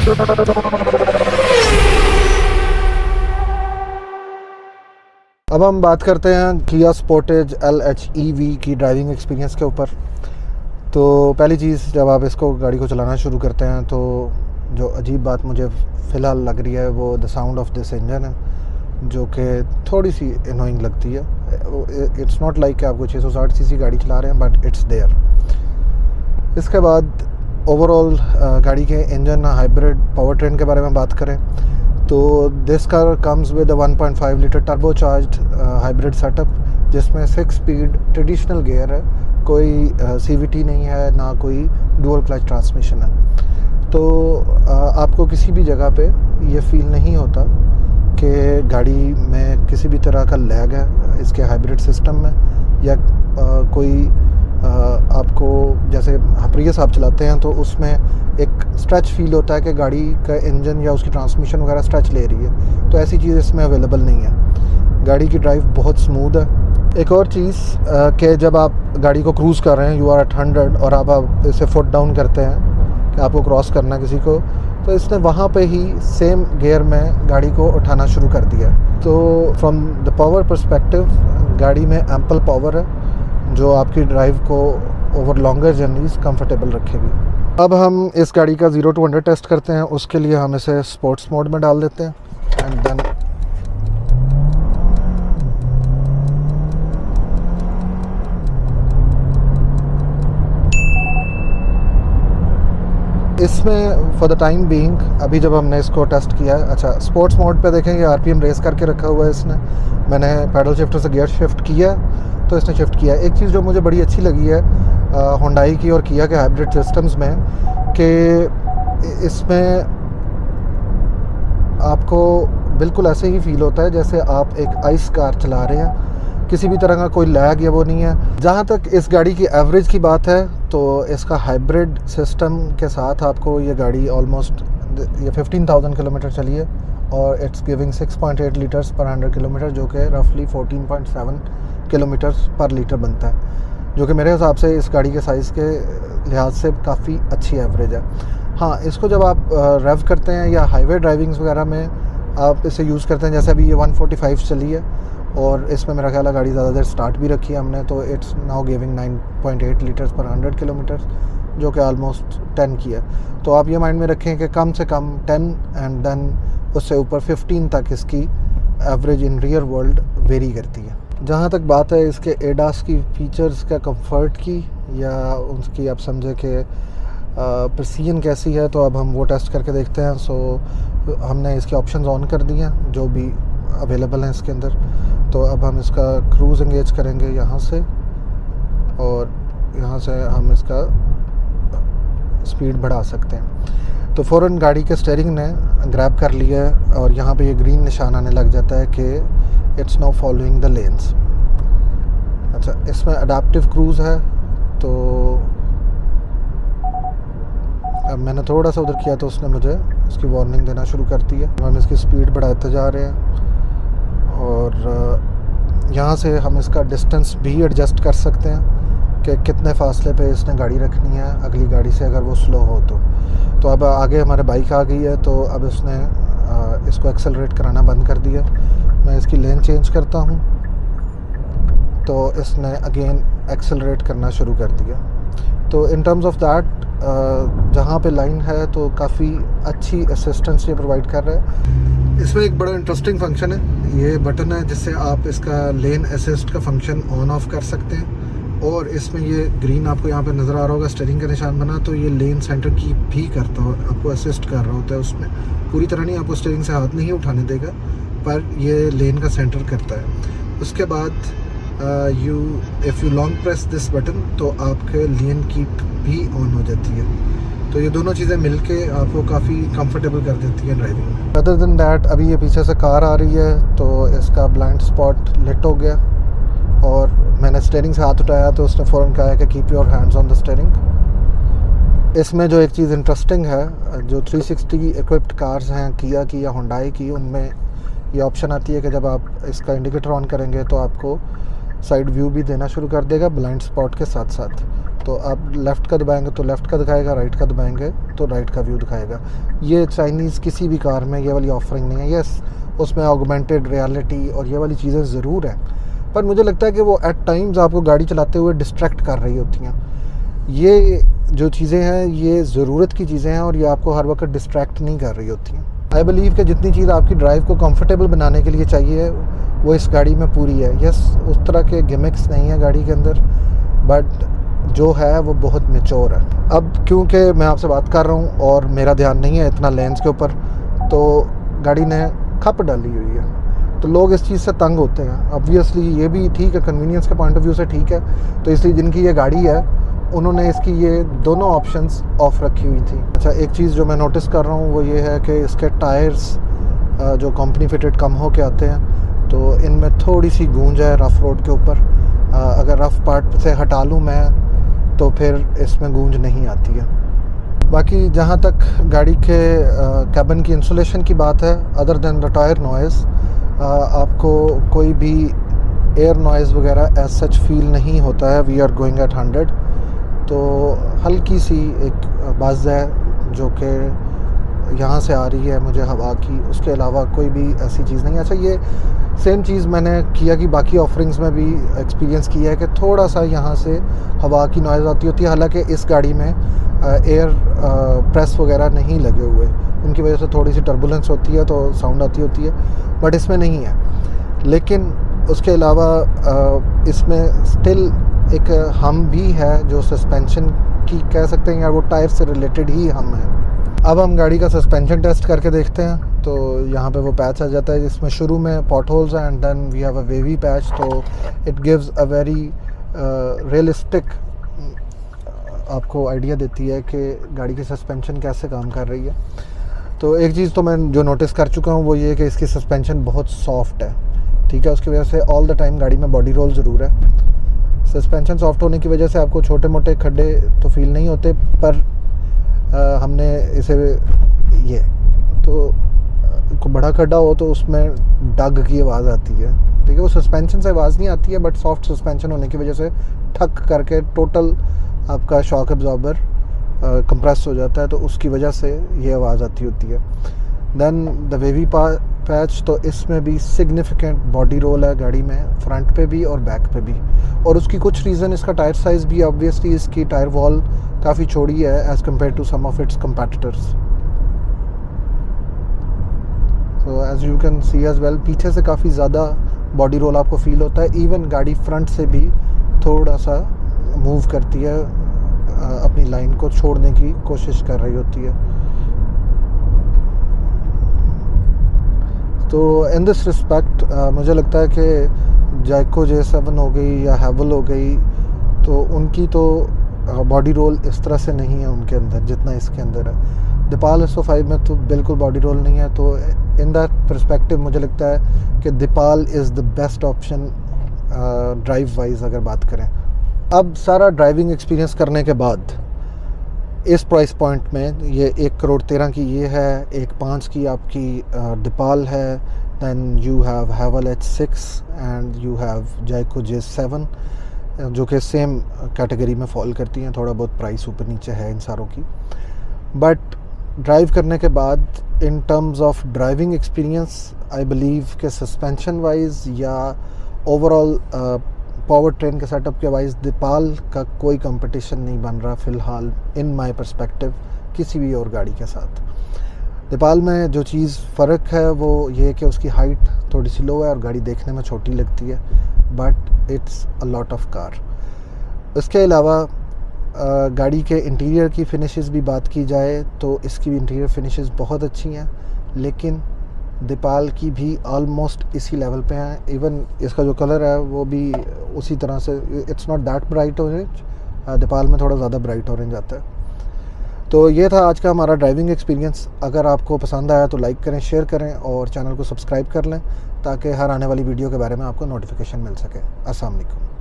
अब हम बात करते हैं किया स्पोर्टेज LHEV की ड्राइविंग एक्सपीरियंस के ऊपर। तो पहली चीज़, जब आप इसको गाड़ी को चलाना शुरू करते हैं तो जो अजीब बात मुझे फ़िलहाल लग रही है वो the sound of this engine है, जो कि थोड़ी सी एनोइंग लगती है। इट्स नॉट लाइक कि आपको 660 सीसी गाड़ी चला रहे हैं, बट इट्स देयर। इसके बाद ओवरऑल गाड़ी के इंजन हाइब्रिड पावर ट्रेन के बारे में बात करें तो this car comes with 1.5 litre turbocharged hybrid setup, जिसमें 6 स्पीड ट्रेडिशनल गियर है, कोई CVT नहीं है, ना कोई डुअल क्लच ट्रांसमिशन है। तो आपको किसी भी जगह पे ये फील नहीं होता कि गाड़ी में किसी भी तरह का लैग है इसके हाइब्रिड सिस्टम में, या कोई आपको जैसे प्रियस आप चलाते हैं तो उसमें एक स्ट्रेच फील होता है कि गाड़ी का इंजन या उसकी ट्रांसमिशन वगैरह स्ट्रेच ले रही है, तो ऐसी चीज़ इसमें अवेलेबल नहीं है। गाड़ी की ड्राइव बहुत स्मूथ है। एक और चीज़ कि जब आप गाड़ी को क्रूज़ कर रहे हैं, यू आर एट 100 और आप इसे फुट डाउन करते हैं कि आपको क्रॉस करना किसी को, तो इसने वहाँ पे ही सेम गियर में गाड़ी को उठाना शुरू कर दिया। तो फ्रॉम द पावर पर्सपेक्टिव गाड़ी में एम्पल पावर है जो आपकी ड्राइव को ओवर लॉन्गर जर्नीज़ कंफर्टेबल रखेगी। अब हम इस गाड़ी का 0 to 100 टेस्ट करते हैं। उसके लिए हम इसे स्पोर्ट्स मोड में डाल देते हैं एंड देन इसमें फॉर द टाइम बीइंग अभी जब हमने इसको टेस्ट किया है, अच्छा स्पोर्ट्स मोड पे देखेंगे RPM रेस करके रखा हुआ है इसने। मैंने पैडल शिफ्टर से गियर शिफ्ट किया तो इसने शिफ्ट किया। एक चीज़ जो मुझे बड़ी अच्छी लगी है होंडाई की और किया के हाइब्रिड सिस्टम्स में, कि इसमें आपको बिल्कुल ऐसे ही फील होता है जैसे आप एक आइस कार चला रहे हैं, किसी भी तरह का कोई लैग या वो नहीं है। जहाँ तक इस गाड़ी की एवरेज की बात है तो इसका हाइब्रिड सिस्टम के साथ आपको ये गाड़ी ऑलमोस्ट ये 15,000 किलोमीटर चली है और इट्स गिविंग 6.8 लीटर्स पर 100 किलोमीटर, जो कि रफली 14.7 किलोमीटर्स पर लीटर बनता है, जो कि मेरे हिसाब से इस गाड़ी के साइज़ के लिहाज से काफ़ी अच्छी एवरेज है। हाँ, इसको जब आप रेव करते हैं या हाईवे ड्राइविंग्स वगैरह में आप इसे यूज़ करते हैं, जैसे अभी ये 145 चली है और इसमें मेरा ख्याल है गाड़ी ज़्यादा देर स्टार्ट भी रखी है हमने, तो इट्स नाउ गिविंग 9.8 लीटर्स पर 100 किलोमीटर, जो कि ऑलमोस्ट 10 की है। तो आप ये माइंड में रखें कि कम से कम 10 एंड देन उससे ऊपर 15 तक इसकी average in rear world very करती है। जहाँ तक बात है इसके ADAS की फ़ीचर्स का, कंफर्ट की, या उसकी आप समझे कि प्रिसीजन कैसी है, तो अब हम वो टेस्ट करके देखते हैं। सो हमने इसके ऑप्शंस ऑन कर दिए हैं जो भी अवेलेबल हैं इसके अंदर। तो अब हम इसका क्रूज़ एंगेज करेंगे यहाँ से, और यहाँ से हम इसका स्पीड बढ़ा सकते हैं। तो फ़ौरन गाड़ी के स्टीयरिंग ने ग्रैब कर लिया है और यहाँ पे ये ग्रीन निशान आने लग जाता है कि it's now following the lens. अच्छा, इसमें अडेप्टिव क्रूज़ है, तो अब मैंने थोड़ा सा उधर किया तो उसने मुझे इसकी वार्निंग देना शुरू कर दी है। हम इसकी स्पीड बढ़ाते जा रहे हैं और यहाँ से हम इसका डिस्टेंस भी एडजस्ट कर सकते हैं कि कितने फासले पे इसने गाड़ी रखनी है अगली गाड़ी से, अगर वो स्लो हो तो अब आगे हमारे बाइक आ गई है, तो अब इसने इसको एक्सेलरेट कराना बंद कर दिया। मैं इसकी लेन चेंज करता हूँ तो इसने अगेन एक्सेलरेट करना शुरू कर दिया। तो इन टर्म्स ऑफ दैट जहाँ पे लाइन है तो काफ़ी अच्छी असिस्टेंस ये प्रोवाइड कर रहा है। इसमें एक बड़ा इंटरेस्टिंग फंक्शन है, ये बटन है जिससे आप इसका लेन असिस्ट का फंक्शन ऑन ऑफ कर सकते हैं, और इसमें ये ग्रीन आपको यहाँ पे नज़र आ रहा होगा स्टीयरिंग का निशान बना, तो ये लेन सेंटर की भी करता हो, आपको असिस्ट कर रहा होता है उसमें। पूरी तरह नहीं, आपको स्टीयरिंग से हाथ नहीं उठाने देगा, पर ये लेन का सेंटर करता है। उसके बाद if you long press this button तो आपके लेन कीप भी ऑन हो जाती है। तो ये दोनों चीज़ें मिलके आपको काफ़ी कंफर्टेबल कर देती है ड्राइविंग में। अदर देन दैट अभी ये पीछे से कार आ रही है तो इसका ब्लाइंड स्पॉट लिट हो गया, और मैंने स्टीयरिंग से हाथ उठाया तो उसने फ़ौरन कहा है कि keep your hands on the steering. इसमें जो एक चीज़ इंटरेस्टिंग है, जो 360 इक्विप्ड कार्स हैं किया की या होंडाई की, उनमें ये ऑप्शन आती है कि जब आप इसका इंडिकेटर ऑन करेंगे तो आपको साइड व्यू भी देना शुरू कर देगा ब्लाइंड स्पॉट के साथ साथ। तो आप लेफ़्ट का दबाएंगे तो लेफ़्ट का दिखाएगा, राइट का दबाएंगे तो राइट का व्यू दिखाएगा। ये चाइनीज़ किसी भी कार में ये वाली ऑफरिंग नहीं है। यस, उसमें ऑगमेंटेड रियलिटी और ये वाली चीज़ें ज़रूर हैं, पर मुझे लगता है कि वो एट टाइम्स आपको गाड़ी चलाते हुए डिस्ट्रैक्ट कर रही होती हैं। ये जो चीज़ें हैं ये ज़रूरत की चीज़ें हैं और ये आपको हर वक्त डिस्ट्रैक्ट नहीं कर रही होती हैं। आई बिलीव कि जितनी चीज़ आपकी ड्राइव को कंफर्टेबल बनाने के लिए चाहिए वो इस गाड़ी में पूरी है। यस, उस तरह के गिमिक्स नहीं है गाड़ी के अंदर, बट जो है वो बहुत मैच्योर है। अब क्योंकि मैं आपसे बात कर रहा हूँ और मेरा ध्यान नहीं है इतना लेंस के ऊपर, तो गाड़ी ने खप डाली हुई है, तो लोग इस चीज़ से तंग होते हैं। ऑब्वियसली ये भी ठीक है, कन्वीनियंस के पॉइंट ऑफ व्यू से ठीक है, तो इसलिए जिनकी ये गाड़ी है उन्होंने इसकी ये दोनों ऑप्शंस ऑफ रखी हुई थी। अच्छा, एक चीज़ जो मैं नोटिस कर रहा हूँ वो ये है कि इसके टायर्स जो कंपनी फिटेड कम हो के आते हैं, तो इनमें थोड़ी सी गूंज है रफ़ रोड के ऊपर। अगर रफ़ पार्ट से हटा लूँ मैं तो फिर इसमें गूंज नहीं आती है। बाकी जहाँ तक गाड़ी के कैबिन की इंसुलेशन की बात है, other than the tyre noise, आपको कोई भी एयर नॉइज़ वगैरह एज सच फील नहीं होता है। वी आर गोइंग एट 100, तो हल्की सी एक बज़ है जो कि यहाँ से आ रही है मुझे हवा की, उसके अलावा कोई भी ऐसी चीज़ नहीं है। अच्छा, ये सेम चीज़ मैंने किया कि बाकी ऑफरिंग्स में भी एक्सपीरियंस किया है कि थोड़ा सा यहाँ से हवा की नॉइज़ आती होती है। हालांकि इस गाड़ी में एयर प्रेस वगैरह नहीं लगे हुए, उनकी वजह से थोड़ी सी टर्बुलेंस होती है तो साउंड आती होती है, बट इसमें नहीं है। लेकिन उसके अलावा इसमें स्टिल एक हम भी है जो सस्पेंशन की कह सकते हैं यार, वो टायर से रिलेटेड ही हम है। अब हम गाड़ी का सस्पेंशन टेस्ट करके देखते हैं। तो यहाँ पे वो पैच आ जाता है जिसमें शुरू में पॉट होल्स हैं and then we have a wavy patch, तो it gives a very realistic आपको आइडिया देती है कि गाड़ी की सस्पेंशन कैसे काम कर रही है। तो एक चीज़ तो मैं जो नोटिस कर चुका हूँ वो ये कि इसकी सस्पेंशन बहुत सॉफ्ट है, ठीक है। उसकी वजह से ऑल द टाइम गाड़ी में बॉडी रोल ज़रूर है। सस्पेंशन सॉफ्ट होने की वजह से आपको छोटे मोटे खड्डे तो फील नहीं होते, पर हमने इसे ये तो को बड़ा खड्डा हो तो उसमें डग की आवाज़ आती है, ठीक है। वो सस्पेंशन से आवाज़ नहीं आती है, बट सॉफ्ट सस्पेंशन होने की वजह से ठक करके टोटल आपका शॉक एब्जॉर्बर कंप्रेस हो जाता है, तो उसकी वजह से ये आवाज़ आती होती है। देन द वेवी पैच, तो इसमें भी सिग्निफिकेंट बॉडी रोल है गाड़ी में, फ्रंट पे भी और बैक पे भी, और उसकी कुछ रीज़न इसका टायर साइज़ भी। ऑब्वियसली इसकी टायर वॉल काफ़ी छोटी है as compare to some of its competitors. तो as you can see as well, पीछे से काफ़ी ज़्यादा बॉडी रोल आपको फील होता है। इवन गाड़ी फ्रंट से भी थोड़ा सा मूव करती है, अपनी लाइन को छोड़ने की कोशिश कर रही होती है। तो इन दिस रिस्पेक्ट मुझे लगता है कि जायको J7 हो गई या हैवल हो गई, तो उनकी तो बॉडी रोल इस तरह से नहीं है उनके अंदर जितना इसके अंदर है। दीपाल SO5 में तो बिल्कुल बॉडी रोल नहीं है। तो इन दैट पर्सपेक्टिव मुझे लगता है कि Deepal is the best option drive wise अगर बात करें। अब सारा ड्राइविंग एक्सपीरियंस करने के बाद इस प्राइस पॉइंट में ये 1,13,00,000 की ये है, 1,05,00,000 की आपकी दीपाल है, then you have Haval H6 and you have Jaecoo J7 जो कि सेम कैटेगरी में फॉल करती हैं। थोड़ा बहुत प्राइस ऊपर नीचे है इन सारों की, बट ड्राइव करने के बाद in terms of driving experience I believe के सस्पेंशन वाइज या ओवरऑल पावर ट्रेन के सेटअप के वाइज दीपाल का कोई कंपटीशन नहीं बन रहा फ़िलहाल इन माय पर्सपेक्टिव किसी भी और गाड़ी के साथ। दीपाल में जो चीज़ फ़र्क है वो ये कि उसकी हाइट थोड़ी सी लो है और गाड़ी देखने में छोटी लगती है, but it's a lot of car. इसके अलावा गाड़ी के इंटीरियर की फिनिशेस भी बात की जाए तो इसकी भी इंटीरियर फिनिशेस बहुत अच्छी हैं, लेकिन दीपाल की भी ऑलमोस्ट इसी लेवल पे हैं। इवन इसका जो कलर है वो भी उसी तरह से, it's not that bright orange, Deepal में थोड़ा ज़्यादा ब्राइट ऑरेंज आता है। तो ये था आज का हमारा ड्राइविंग एक्सपीरियंस। अगर आपको पसंद आया तो लाइक करें, शेयर करें और चैनल को सब्सक्राइब कर लें ताकि हर आने वाली वीडियो के बारे में आपको नोटिफिकेशन मिल सके। अस्सलाम वालेकुम।